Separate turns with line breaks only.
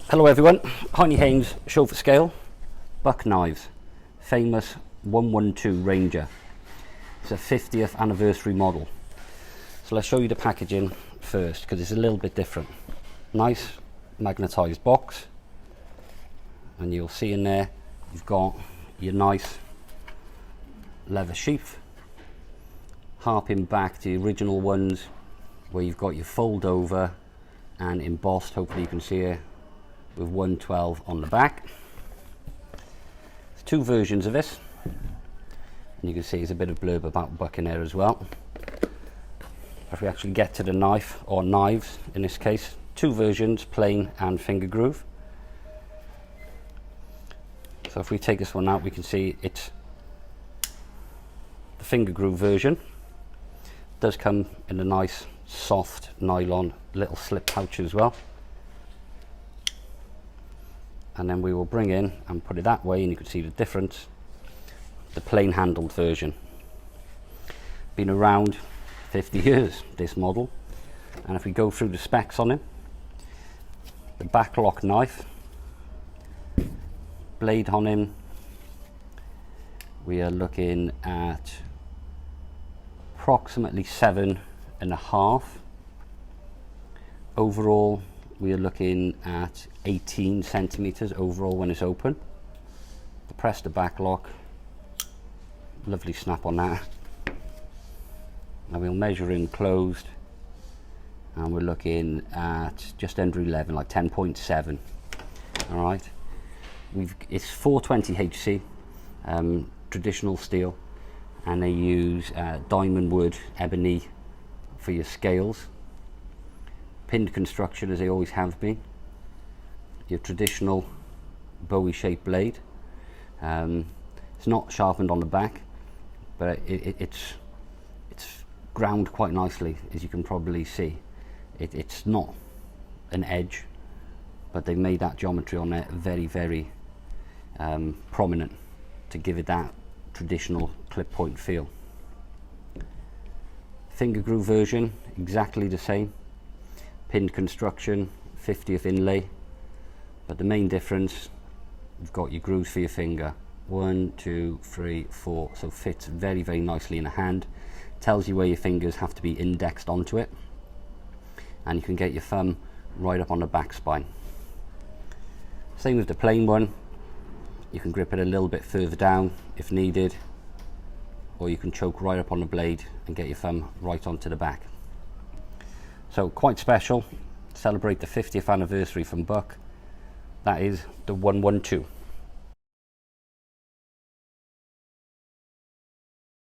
Hello everyone, Heine Haynes show for scale, buck knives, famous 112 Ranger. It's a 50th anniversary model. So let's show you the packaging first because it's a little bit different. Nice magnetised box, and you'll see in there you've got your nice leather sheath, harping back to the original ones where you've got your fold over and embossed, hopefully you can see it, with 112 on the back. There's two versions of this, and you can see there's a bit of blurb about buck in there as well. If we actually get to the knife, or knives in this case, two versions, plain and finger groove. So if we take this one out, we can see it's the finger groove version. It does come in a nice soft nylon little slip pouch as well. And then we will bring in and put it that way, and you can see the difference. The plain handled version. Been around 50 years, this model. And if we go through the specs on it, the backlock knife, blade on him, we are looking at approximately 7.5. Overall, we are looking at 18 centimeters overall when it's open. Press the back lock, lovely snap on that. Now we'll measure in closed, and we're looking at just under 11, like 10.7. All right, it's 420 HC, traditional steel, and they use diamond wood ebony for your scales. Pinned construction as they always have been. Your traditional bowie shaped blade. It's not sharpened on the back, but it's ground quite nicely, as you can probably see. It's not an edge, but they made that geometry on there very prominent to give it that traditional clip point feel. Finger groove version, exactly the same. Pinned construction, 50th inlay, but the main difference, you've got your grooves for your finger. 1, 2, 3, 4, so fits very nicely in a hand. Tells you where your fingers have to be indexed onto it, and you can get your thumb right up on the back spine. Same with the plain one, you can grip it a little bit further down if needed, or you can choke right up on the blade and get your thumb right onto the back. So quite special, celebrate the 50th anniversary from Buck. That is the 112.